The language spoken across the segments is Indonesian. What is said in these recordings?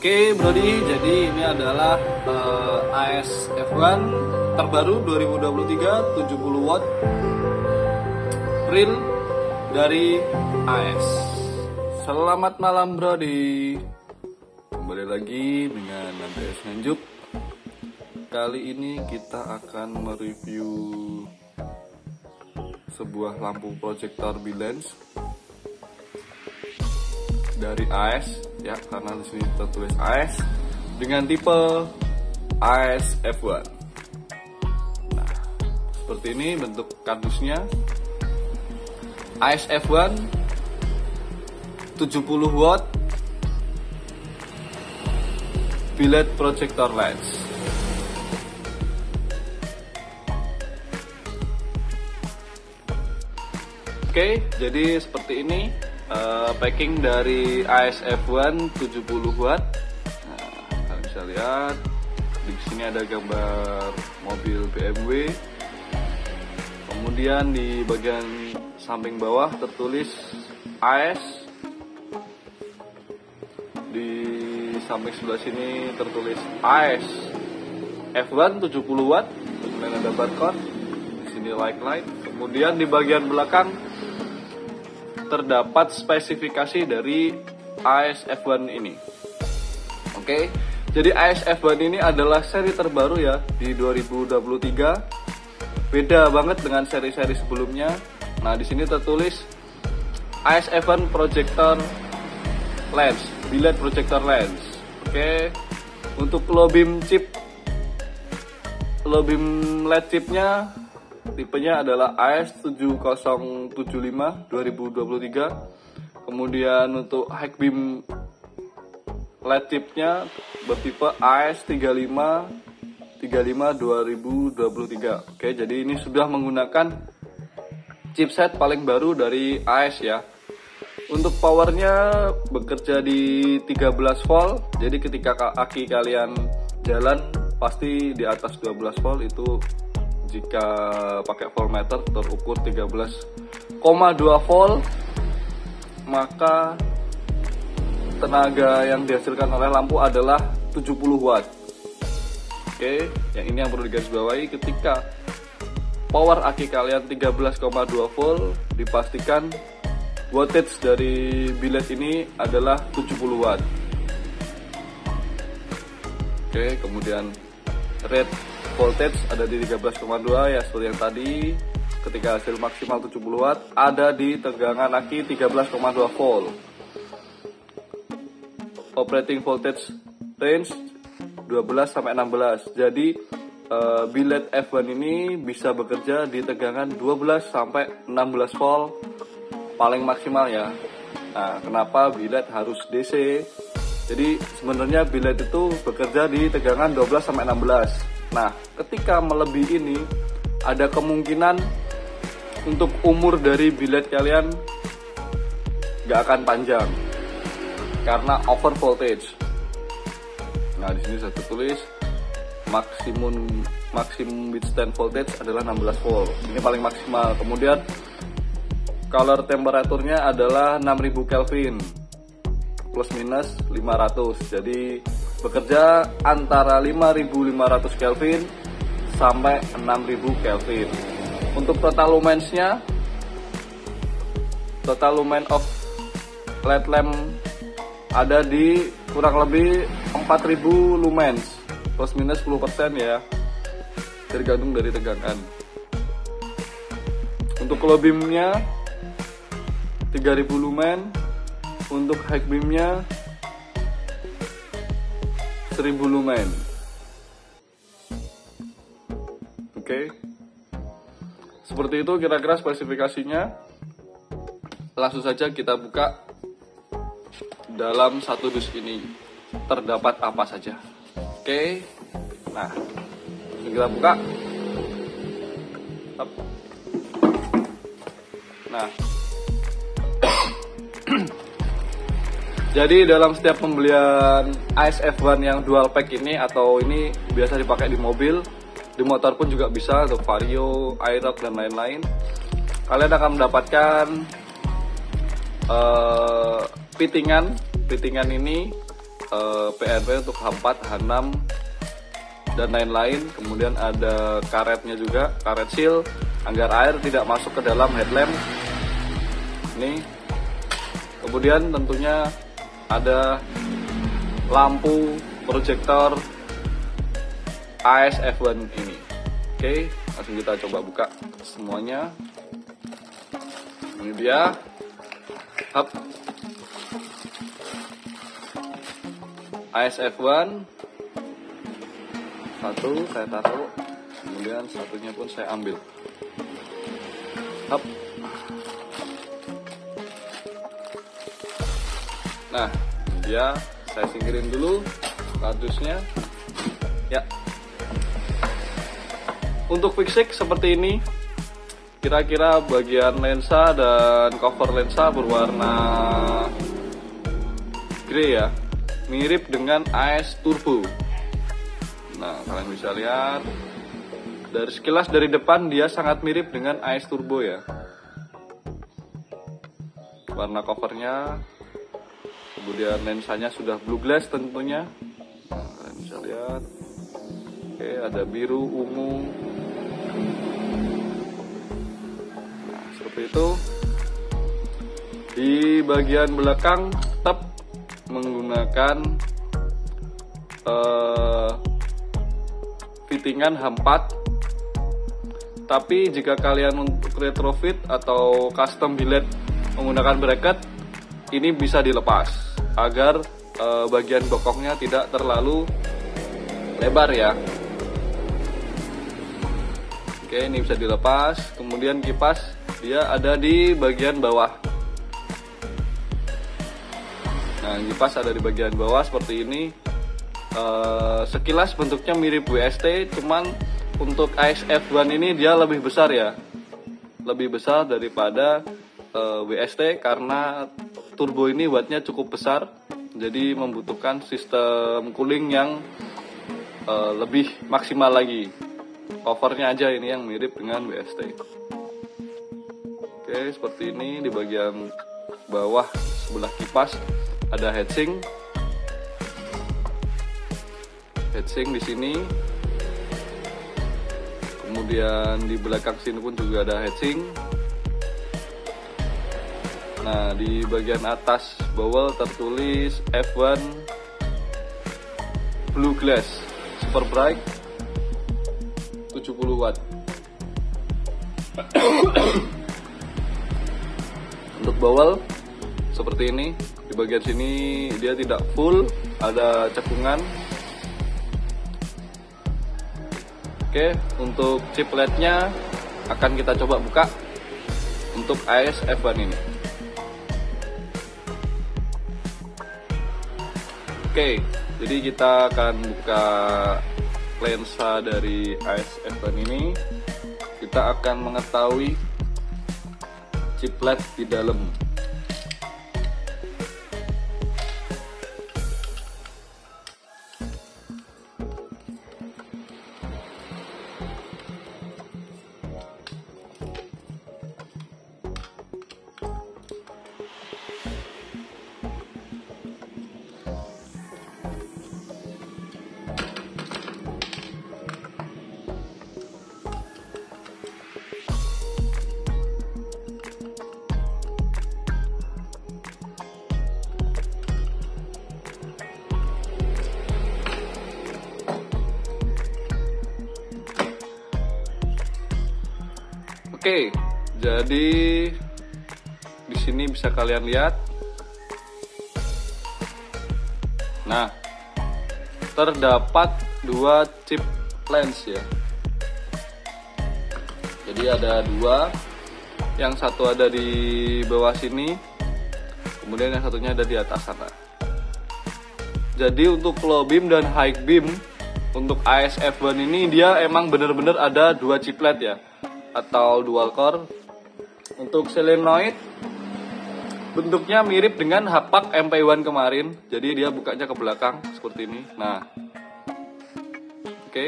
Oke Brody, jadi ini adalah AS F1 terbaru 2023 70 watt real dari AS. Selamat malam Brody, kembali lagi dengan AS Nganjuk. Kali ini kita akan mereview sebuah lampu proyektor B-Lens dari AS ya, karena di sini tertulis AS dengan tipe AS F1. Nah, seperti ini bentuk kardusnya. AS F1 70 watt billet projector lens. Oke, jadi seperti ini packing dari AS F1 70 watt. Nah, kalian bisa lihat di sini ada gambar mobil BMW. Kemudian di bagian samping bawah tertulis AS. Di samping sebelah sini tertulis AS F1 70 watt. Kemudian ada barcode. Di sini light. Kemudian di bagian belakang terdapat spesifikasi dari AS F1 ini. Oke, jadi AS F1 ini adalah seri terbaru ya di 2023. Beda banget dengan seri-seri sebelumnya. Nah, di sini tertulis AS F1 projector lens, billet projector lens. Oke, untuk low beam LED chipnya tipenya adalah AS7075 2023. Kemudian untuk high beam LED chipnya bertipe AS35 2023. Oke, jadi ini sudah menggunakan chipset paling baru dari AS ya. Untuk powernya bekerja di 13 volt. Jadi ketika aki kalian jalan pasti di atas 12 volt. Itu jika pakai voltmeter terukur 13,2 volt, maka tenaga yang dihasilkan oleh lampu adalah 70 watt. Oke, yang ini yang perlu digarisbawahi, ketika power aki kalian 13,2 volt, dipastikan wattage dari billet ini adalah 70 watt. Oke, kemudian rate voltage ada di 13,2 ya, seperti yang tadi. Ketika hasil maksimal 70 watt ada di tegangan aki 13,2 volt. Operating voltage range 12 sampai 16. Jadi billet F1 ini bisa bekerja di tegangan 12 sampai 16 volt paling maksimal ya. Nah, kenapa billet harus DC? Jadi sebenarnya billet itu bekerja di tegangan 12 sampai 16. Nah, ketika melebihi ini, ada kemungkinan untuk umur dari billet kalian nggak akan panjang karena over voltage. Nah, di sini saya tulis maksimum withstand voltage adalah 16 volt. Ini paling maksimal. Kemudian color temperaturnya adalah 6000 Kelvin plus minus 500. Jadi bekerja antara 5500 Kelvin sampai 6000 Kelvin. Untuk total lumensnya, total lumen of LED lamp ada di kurang lebih 4000 lumens plus minus 10% ya, tergantung dari tegangan. Untuk low beamnya 3000 lumen, untuk high beamnya 1000 lumen. Oke. Seperti itu kira-kira spesifikasinya. Langsung saja kita buka. Dalam satu dus ini terdapat apa saja. Oke. Nah, kita buka. Nah, jadi dalam setiap pembelian AS F1 yang dual pack ini, atau ini biasa dipakai di mobil, di motor pun juga bisa, untuk Vario, Aerox dan lain-lain, kalian akan mendapatkan fittingan ini PNP untuk H4, H6 dan lain-lain. Kemudian ada karetnya juga, karet seal agar air tidak masuk ke dalam headlamp ini. Kemudian tentunya ada lampu proyektor AS F1 ini. Oke, langsung kita coba buka semuanya. Ini dia. Hap. AS F1 satu saya taruh, kemudian satunya pun saya ambil. Hap. Nah, ini dia. Saya singkirin dulu kardusnya. Ya. Untuk fixing seperti ini, kira-kira bagian lensa dan cover lensa berwarna grey ya, mirip dengan AS Turbo. Nah, kalian bisa lihat dari sekilas dari depan dia sangat mirip dengan AS Turbo ya. Warna covernya, kemudian lensanya sudah blue glass tentunya. Nah, kalian bisa lihat. Oke, ada biru, ungu. Nah, seperti itu. Di bagian belakang tetap menggunakan fittingan H4. Tapi jika kalian untuk retrofit atau custom billet menggunakan bracket, ini bisa dilepas agar bagian bokongnya tidak terlalu lebar ya. Oke, ini bisa dilepas. Kemudian kipas dia ada di bagian bawah. Nah, kipas ada di bagian bawah seperti ini. Sekilas bentuknya mirip WST, cuman untuk AS F1 ini dia lebih besar ya, lebih besar daripada WST karena turbo ini wattnya cukup besar, jadi membutuhkan sistem cooling yang lebih maksimal lagi. Covernya aja ini yang mirip dengan WST. Oke, seperti ini. Di bagian bawah sebelah kipas ada heatsink. Heatsink di sini. Kemudian di belakang sini pun juga ada heatsink. Nah, di bagian atas bawah tertulis F1 Blue Glass Super Bright 70 watt. Untuk bawel seperti ini. Di bagian sini dia tidak full, ada cekungan. Oke, untuk chip LED-nya akan kita coba buka untuk AS F1 ini. Oke, jadi kita akan buka lensa dari AS F1 ini. Kita akan mengetahui chip LED di dalam. Oke, jadi di sini bisa kalian lihat. Nah, terdapat dua chip lens ya. Jadi ada dua, yang satu ada di bawah sini, kemudian yang satunya ada di atas sana. Jadi untuk low beam dan high beam untuk AS F1 ini dia emang bener-bener ada dua chip LED ya, atau dual core. Untuk solenoid bentuknya mirip dengan Hapak MP1 kemarin, jadi dia bukanya ke belakang seperti ini. Nah, oke.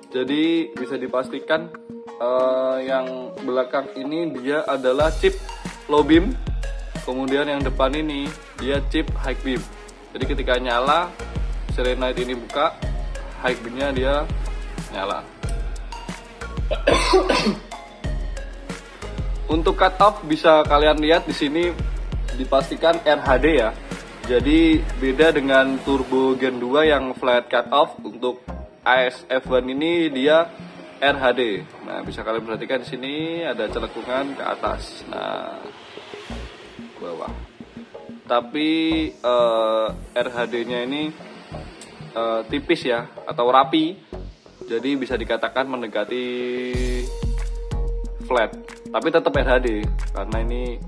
Jadi bisa dipastikan yang belakang ini dia adalah chip low beam, kemudian yang depan ini dia chip high beam. Jadi ketika nyala, solenoid ini buka, high beam-nya dia nyala. Untuk cut off bisa kalian lihat di sini dipastikan RHD ya. Jadi beda dengan turbo Gen 2 yang flat cut off, untuk AS-F1 ini dia RHD. Nah, bisa kalian perhatikan di sini ada celekungan ke atas. Nah, bawah. Tapi RHD-nya ini tipis ya, atau rapi. Jadi bisa dikatakan mendekati flat. Tapi tetap RHD karena ini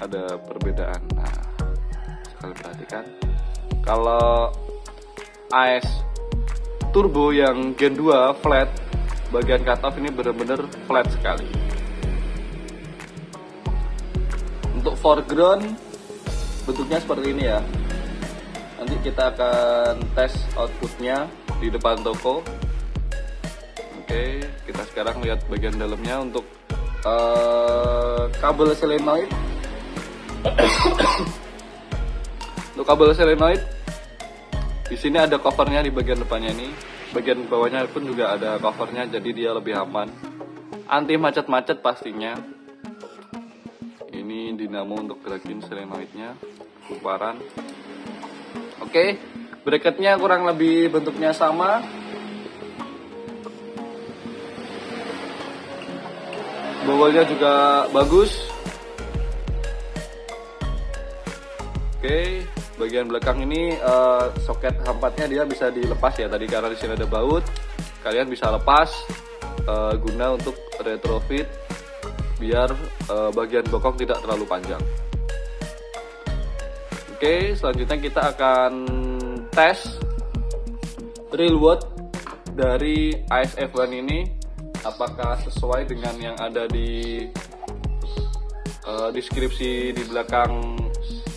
ada perbedaan. Nah, kalian perhatikan. Kalau AS turbo yang Gen 2 flat, bagian cut off ini benar-benar flat sekali. Untuk foreground bentuknya seperti ini ya. Nanti kita akan tes outputnya di depan toko. Oke, kita sekarang lihat bagian dalamnya. Untuk kabel solenoid. Untuk kabel solenoid, di sini ada covernya di bagian depannya ini. Bagian bawahnya pun juga ada covernya, jadi dia lebih aman. Anti macet-macet pastinya. Ini dinamo untuk gerakin solenoidnya, kumparan. Oke, bracketnya kurang lebih bentuknya sama. Bawahnya juga bagus. Oke, bagian belakang ini soket hampatnya dia bisa dilepas ya. Tadi karena di sini ada baut, kalian bisa lepas guna untuk retrofit biar bagian bokong tidak terlalu panjang. Oke, selanjutnya kita akan tes real watt dari AS-F1 ini, apakah sesuai dengan yang ada di deskripsi di belakang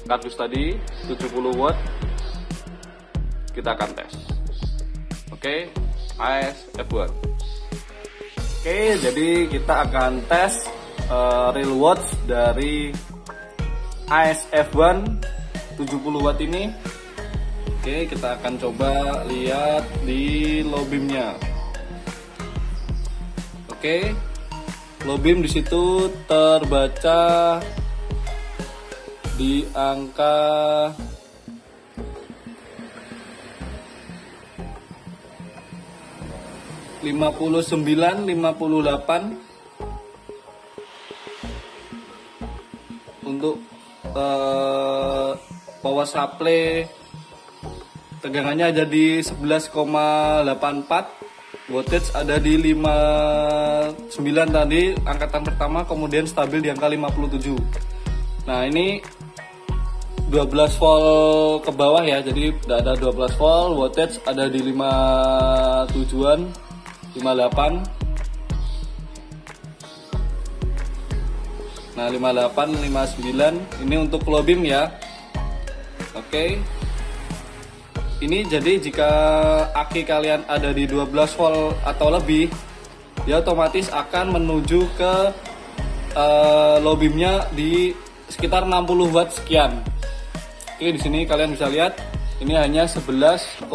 kardus tadi, 70 watt. Kita akan tes. Oke, AS-F1. Oke, jadi kita akan tes real watts dari AS-F1 70 watt ini. Oke, kita akan coba lihat di low beam-nya. Oke, low beam di situ terbaca di angka 59-58 untuk power supply. Tegangannya ada di 11,84, voltage ada di 59 tadi angkatan pertama, kemudian stabil di angka 57. Nah, ini 12 volt ke bawah ya, jadi tidak ada 12 volt, voltage ada di 57-an, 58. Nah, 58, 59 ini untuk low beam ya. Oke. Ini jadi jika aki kalian ada di 12 volt atau lebih, dia otomatis akan menuju ke low beamnya di sekitar 60 watt sekian. Oke, di sini kalian bisa lihat ini hanya 11,87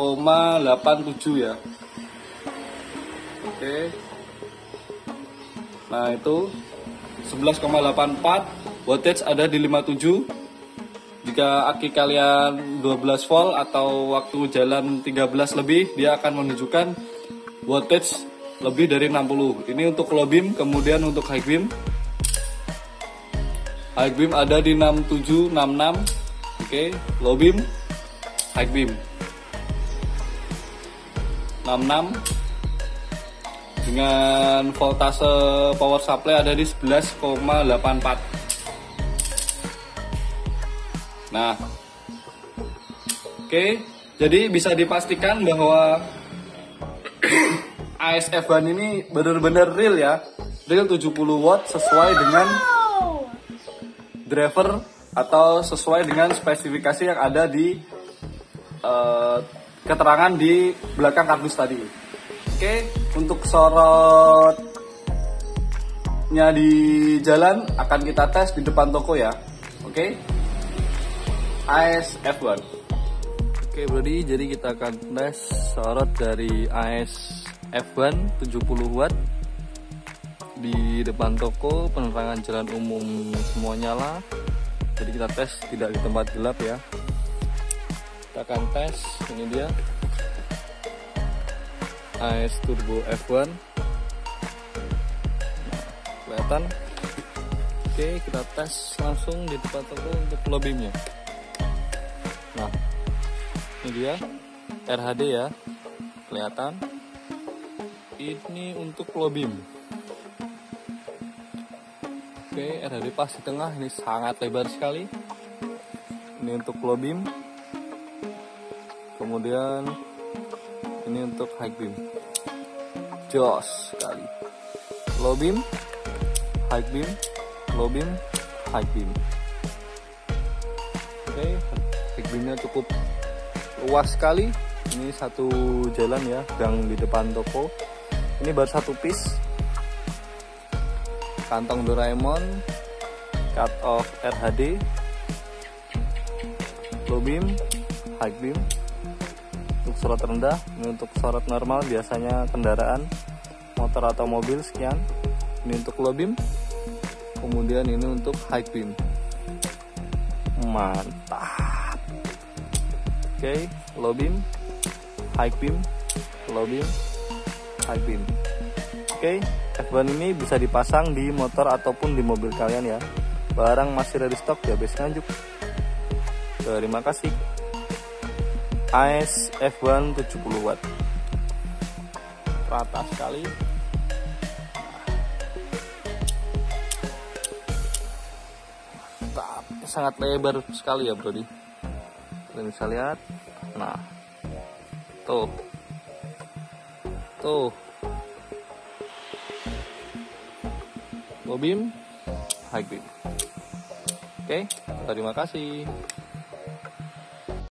ya. Oke. Nah, itu 11,84, voltage ada di 57. Jika aki kalian 12 volt atau waktu jalan 13 lebih, dia akan menunjukkan voltage lebih dari 60. Ini untuk low beam. Kemudian untuk high beam, high beam ada di 67, 66. Oke, low beam, high beam 66 dengan voltase power supply ada di 11,84. Nah, oke, jadi bisa dipastikan bahwa AS-F1 ini benar-benar real ya, real 70 watt sesuai dengan driver atau sesuai dengan spesifikasi yang ada di keterangan di belakang kardus tadi. Oke, untuk sorotnya di jalan akan kita tes di depan toko ya. Oke, AS-F1. Oke Brody, jadi kita akan tes sorot dari AS F1 70 watt di depan toko, penerangan jalan umum semua nyala. Jadi kita tes tidak di tempat gelap ya. Kita akan tes, ini dia AS Turbo F1. Nah, kelihatan. Oke, kita tes langsung di depan toko untuk low beamnya. Nah, ini dia RHD ya, kelihatan. Ini untuk low beam. Oke, RHD pas di tengah, ini sangat lebar sekali. Ini untuk low beam. Kemudian ini untuk high beam. Jos sekali. Low beam, high beam, low beam, high beam. Oke, high beamnya cukup luas sekali. Ini satu jalan ya, gang di depan toko. Ini baru satu piece. Kantong Doraemon, cut off RHD, low beam, high beam. Untuk sorot rendah, ini untuk sorot normal biasanya kendaraan, motor atau mobil sekian. Ini untuk low beam. Kemudian ini untuk high beam. Mantap. Oke, low beam, high beam, low beam, high beam. Oke, F1 ini bisa dipasang di motor ataupun di mobil kalian ya. Barang masih dari stok ya, bes nganjuk. Terima kasih. AS F1 70 watt. Rata sekali. Sangat lebar sekali ya Brody. Kalian bisa lihat. Nah, tuh low beam, high beam. Oke, terima kasih.